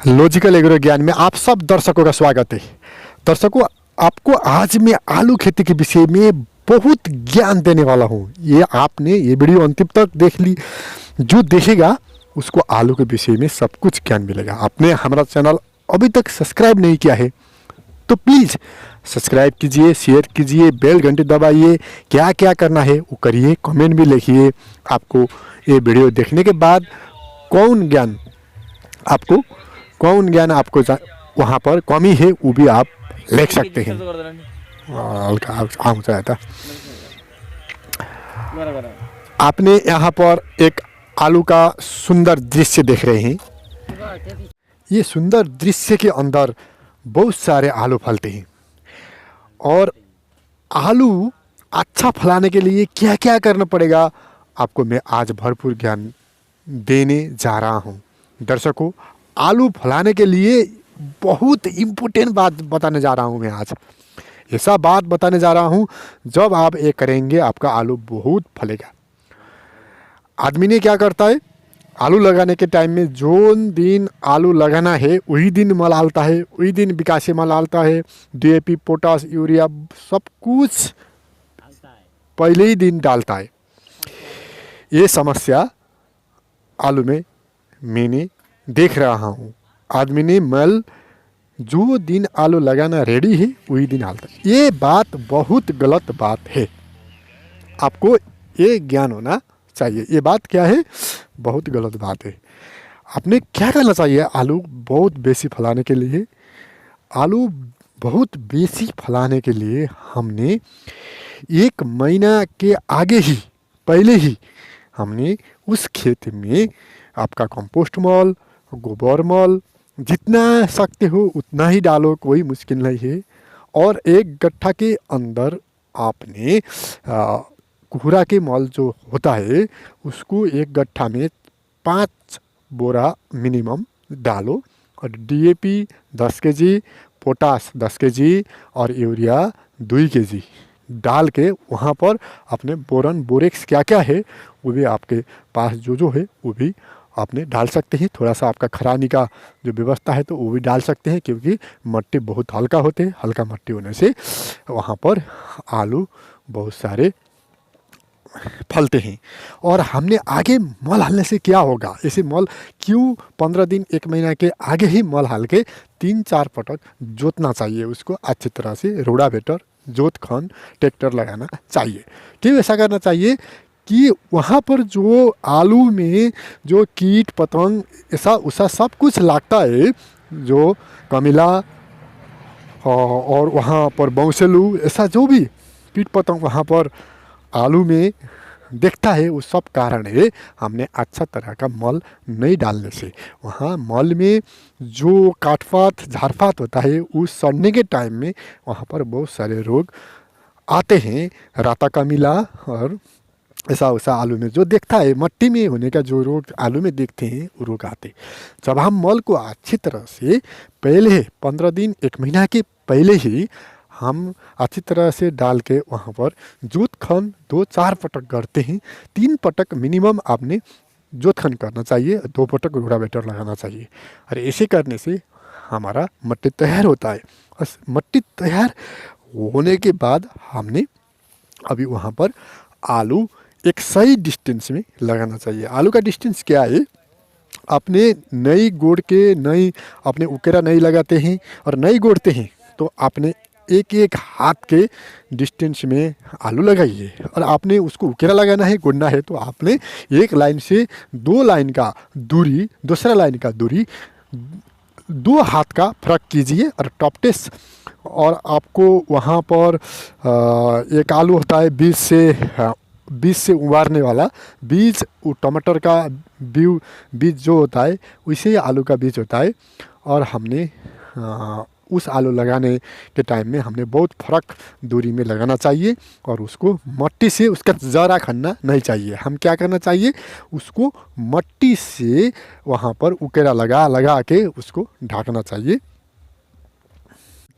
Logical agro ज्ञान में आप सब दर्शकों का स्वागत है। दर्शकों, आपको आज मैं आलू खेती के विषय में बहुत ज्ञान देने वाला हूँ। ये आपने ये वीडियो अंतिम तक देख ली, जो देखेगा उसको आलू के विषय में सब कुछ ज्ञान मिलेगा। आपने हमारा चैनल अभी तक सब्सक्राइब नहीं किया है तो प्लीज़ सब्सक्राइब कीजिए, शेयर कीजिए, बेल घंटी दबाइए। क्या क्या करना है वो करिए, कमेंट भी लिखिए। आपको ये वीडियो देखने के बाद कौन ज्ञान आपको वहाँ पर कमी है वो भी आप लिख सकते हैं। आपने यहाँ पर एक आलू का सुंदर दृश्य देख रहे हैं। ये सुंदर दृश्य के अंदर बहुत सारे आलू फलते हैं और आलू अच्छा फलाने के लिए क्या क्या करना पड़ेगा आपको मैं आज भरपूर ज्ञान देने जा रहा हूँ। दर्शकों, आलू फलाने के लिए बहुत इम्पोर्टेंट बात बताने जा रहा हूँ मैं आज। ऐसा बात बताने जा रहा हूँ, जब आप ये करेंगे आपका आलू बहुत फलेगा। आदमी ने क्या करता है, आलू लगाने के टाइम में जो दिन आलू लगाना है वही दिन मल डालता है, वही दिन विकासी मल डालता है। DAP, पोटास, यूरिया सब कुछ पहले ही दिन डालता है। ये समस्या आलू में मैंने देख रहा हूँ। आदमी ने मल जो दिन आलू लगाना रेडी है वही दिन डालता है। ये बात बहुत गलत बात है, आपको ये ज्ञान होना चाहिए। ये बात क्या है, बहुत गलत बात है। आपने क्या करना चाहिए, आलू बहुत बेसी फलाने के लिए, आलू बहुत बेसी फलाने के लिए हमने 1 महीना के आगे ही पहले ही हमने उस खेत में आपका कंपोस्ट मल, गोबर मल जितना सकते हो उतना ही डालो, कोई मुश्किल नहीं है। और 1 गट्ठा के अंदर आपने कुहरा के मल जो होता है उसको 1 गट्ठा में 5 बोरा मिनिमम डालो। और DAP 10 kg, पोटास 10 kg और यूरिया 2 kg डाल के वहाँ पर अपने बोरन बोरेक्स क्या क्या है वो भी आपके पास जो है वो भी आपने डाल सकते हैं। थोड़ा सा आपका खरानी का जो व्यवस्था है तो वो भी डाल सकते हैं, क्योंकि मिट्टी बहुत हल्का होते हैं। हल्का मिट्टी होने से वहाँ पर आलू बहुत सारे फलते हैं। और हमने आगे मल डालने से क्या होगा, ऐसे मल क्यों 15 दिन 1 महीना के आगे ही मल डाल के 3-4 पटक जोतना चाहिए, उसको अच्छी तरह से रोटावेटर, जोत खन, ट्रैक्टर लगाना चाहिए। क्यों ऐसा करना चाहिए कि वहाँ पर जो आलू में जो कीट पतंग ऐसा उसा सब कुछ लगता है, जो कमिला और वहाँ पर बौसलू ऐसा जो भी कीट पतंग वहाँ पर आलू में देखता है, वो सब कारण है हमने अच्छा तरह का मल नहीं डालने से। वहाँ मल में जो काटपात झाड़पात होता है उस सड़ने के टाइम में वहाँ पर बहुत सारे रोग आते हैं। राता कमिला और ऐसा वैसा आलू में जो देखता है, मिट्टी में होने का जो रोग आलू में देखते हैं वो रोग आते। जब हम मल को अच्छी तरह से पहले 15 दिन 1 महीना के पहले ही हम अच्छी तरह से डाल के वहाँ पर जोत खन 2-4 पटक करते हैं। 3 पटक मिनिमम आपने जोत खन करना चाहिए, 2 पटक रोटावेटर लगाना चाहिए। और ऐसे करने से हमारा मिट्टी तैयार होता है। और मिट्टी तैयार होने के बाद हमने अभी वहाँ पर आलू एक सही डिस्टेंस में लगाना चाहिए। आलू का डिस्टेंस क्या है, आपने नई गोड़ के नई अपने उकेरा नहीं लगाते हैं और नई गोड़ते हैं तो आपने 1-1 हाथ के डिस्टेंस में आलू लगाइए। और आपने उसको उकेरा लगाना है, गोड़ना है तो आपने 1 लाइन से 2 लाइन का दूरी, दूसरा लाइन का दूरी 2 हाथ का फर्क कीजिए और टॉपटेस। और आपको वहाँ पर एक आलू होता है बीज से उबारने वाला बीज, वो टमाटर का बीज जो होता है वैसे आलू का बीज होता है। और हमने उस आलू लगाने के टाइम में हमने बहुत फर्क दूरी में लगाना चाहिए और उसको मिट्टी से उसका जरा खनना नहीं चाहिए। हम क्या करना चाहिए, उसको मिट्टी से वहाँ पर उकेरा लगा के उसको ढाकना चाहिए।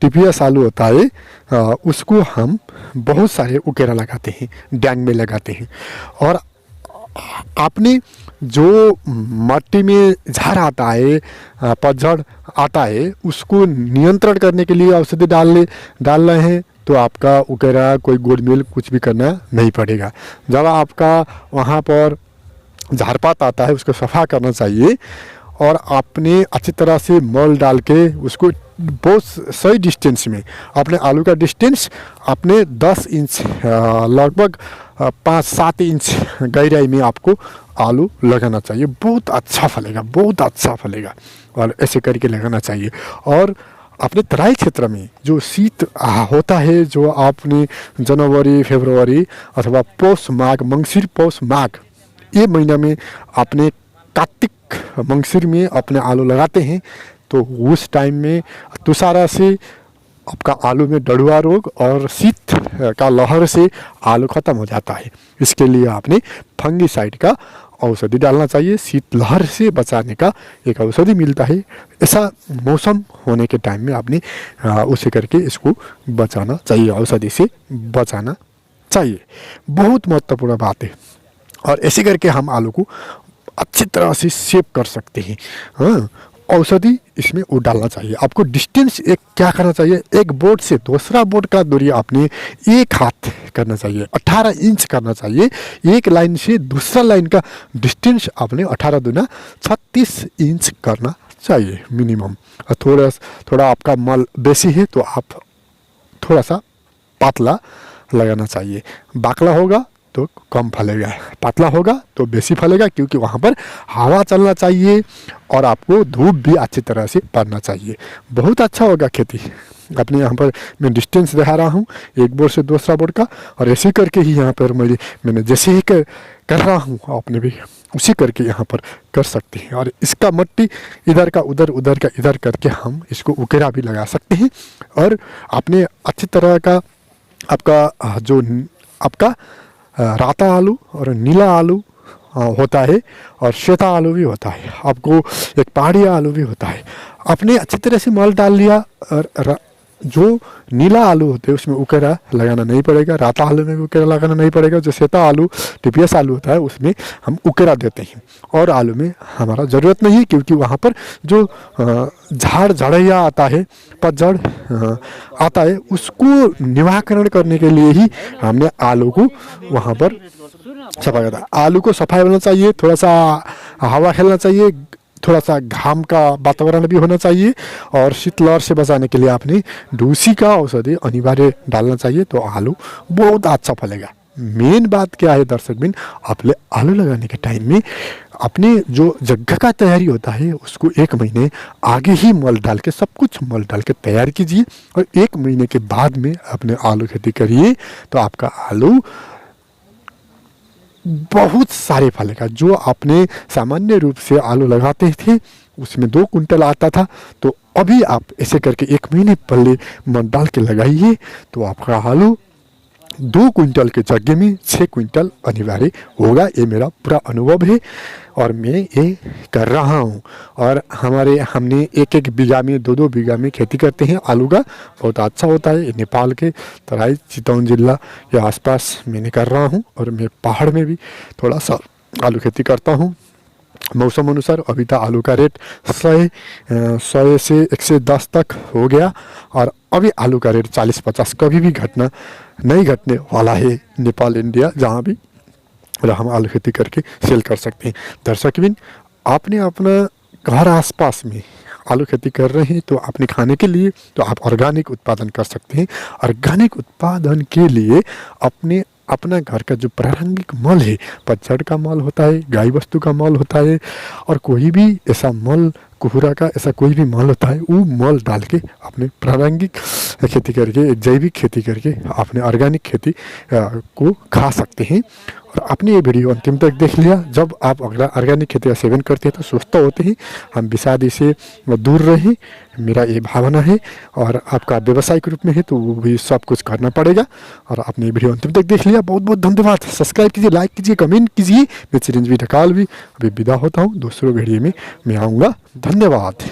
TPS आलू होता है उसको हम बहुत सारे उकेरा लगाते हैं, डैंग में लगाते हैं। और आपने जो मट्टी में झार आता है, पतझड़ आता है, उसको नियंत्रण करने के लिए औषधि डाल रहे हैं, तो आपका उकेरा कोई गोडमेल कुछ भी करना नहीं पड़ेगा। जब आपका वहाँ पर झारपात आता है उसको सफ़ा करना चाहिए और आपने अच्छी तरह से मल डाल के उसको बहुत सही डिस्टेंस में, अपने आलू का डिस्टेंस अपने 10 इंच लगभग 5-7 इंच गहराई में आपको आलू लगाना चाहिए। बहुत अच्छा फलेगा, बहुत अच्छा फलेगा और ऐसे करके लगाना चाहिए। और अपने तराई क्षेत्र में जो शीत होता है, जो आपने जनवरी फरवरी अथवा पौष माघ, मंगसिर पौष माघ ये महीना में आपने कार्तिक मंगसिर में अपने आलू लगाते हैं, तो उस टाइम में तुषारा से आपका आलू में डड़ुआ रोग और शीत का लहर से आलू ख़त्म हो जाता है। इसके लिए आपने फंगीसाइड का औषधि डालना चाहिए। शीत लहर से बचाने का एक औषधि मिलता है, ऐसा मौसम होने के टाइम में आपने उसे करके इसको बचाना चाहिए, औषधि से बचाना चाहिए। बहुत महत्वपूर्ण बात है और ऐसे करके हम आलू को अच्छी तरह से सेव कर सकते हैं। हाँ, औषधि इसमें वो डालना चाहिए। आपको डिस्टेंस एक क्या करना चाहिए, एक बोर्ड से दूसरा बोर्ड का दूरी आपने 1 हाथ करना चाहिए, 18 इंच करना चाहिए। एक लाइन से दूसरा लाइन का डिस्टेंस आपने 18 दूना 36 इंच करना चाहिए मिनिमम। और थोड़ा आपका मल बेसी है तो आप थोड़ा सा पतला लगाना चाहिए। बाकला होगा तो कम फलेगा, पतला होगा तो बेसी फलेगा, क्योंकि वहाँ पर हवा चलना चाहिए और आपको धूप भी अच्छी तरह से पड़ना चाहिए। बहुत अच्छा होगा खेती। अपने यहाँ पर मैं डिस्टेंस दिखा रहा हूँ एक बोर्ड से दूसरा बोर्ड का, और ऐसे करके ही यहाँ पर मैंने जैसे ही कर रहा हूँ आपने भी उसी करके यहाँ पर कर सकते हैं। और इसका मट्टी इधर का उधर, उधर का इधर करके हम इसको उकेरा भी लगा सकते हैं। और आपने अच्छी तरह का आपका जो आपका राता आलू और नीला आलू होता है और श्वेता आलू भी होता है, आपको एक पहाड़ी आलू भी होता है। आपने अच्छी तरह से मल डाल लिया और जो नीला आलू होते हैं उसमें उकेरा लगाना नहीं पड़ेगा, राता आलू में भी उकेरा लगाना नहीं पड़ेगा। जो श्वेता आलू टीपीएस आलू होता है उसमें हम उकेरा देते हैं, और आलू में हमारा ज़रूरत नहीं है, क्योंकि वहाँ पर जो झाड़ झड़ैया आता है, पतझड़ आता है, उसको निवारण करने के लिए ही हमने आलू को वहाँ पर सफा करता है। आलू को सफाई होना चाहिए, थोड़ा सा हवा खेलना चाहिए, थोड़ा सा घाम का वातावरण भी होना चाहिए, और शीतलहर से बचाने के लिए आपने डूसी का औषधि अनिवार्य डालना चाहिए, तो आलू बहुत अच्छा फलेगा। मेन बात क्या है दर्शक बिन, आपने आलू लगाने के टाइम में अपने जो जगह का तैयारी होता है उसको 1 महीने आगे ही मल डाल के, सब कुछ मल डाल के तैयार कीजिए, और 1 महीने के बाद में अपने आलू खेती करिए, तो आपका आलू बहुत सारे फलेगा। जो आपने सामान्य रूप से आलू लगाते थे उसमें 2 कुंटल आता था, तो अभी आप ऐसे करके 1 महीने पहले मल डाल के लगाइए, तो आपका आलू 2 कुंटल के जगह में 6 कुंटल अनिवार्य होगा। ये मेरा पूरा अनुभव है और मैं ये कर रहा हूँ। और हमने 1-1 बीघा में 2-2 बीघा में खेती करते हैं आलू का, बहुत अच्छा होता है। नेपाल के तराई चितौन जिला के आसपास मैंने कर रहा हूँ, और मैं पहाड़ में भी थोड़ा सा आलू खेती करता हूँ मौसम अनुसार। अभी तो आलू का रेट 100 से 110 तक हो गया, और अभी आलू का रेट 40-50 कभी भी नहीं घटने वाला है नेपाल, इंडिया, जहाँ भी हम आलू खेती करके सेल कर सकते हैं। दर्शक बिन, आपने अपना घर आसपास में आलू खेती कर रहे हैं तो आपने खाने के लिए तो आप ऑर्गेनिक उत्पादन कर सकते हैं। ऑर्गेनिक उत्पादन के लिए अपना घर का जो प्रारंभिक मल है, पतझड़ का मल होता है, गाय वस्तु का मल होता है, और कोई भी ऐसा मल, कुहरा का ऐसा कोई भी मल होता है, वो मल डाल के अपने प्रारंभिक खेती करके, जैविक खेती करके अपने ऑर्गेनिक खेती को खा सकते हैं। और आपने ये वीडियो अंतिम तक देख लिया। जब आप ऑर्गेनिक खेती का सेवन करते हैं तो सुस्त होते हैं, हम विषादी से दूर रहें, मेरा ये भावना है। और आपका व्यवसायिक रूप में है तो वो भी सब कुछ करना पड़ेगा। और आपने ये वीडियो अंतिम तक देख लिया, बहुत बहुत धन्यवाद। सब्सक्राइब कीजिए, लाइक कीजिए, कमेंट कीजिए। मैं चिरंजीवी ढकाल भी अभी विदा होता हूँ, दूसरों वीडियो में मैं आऊँगा। धन्यवाद।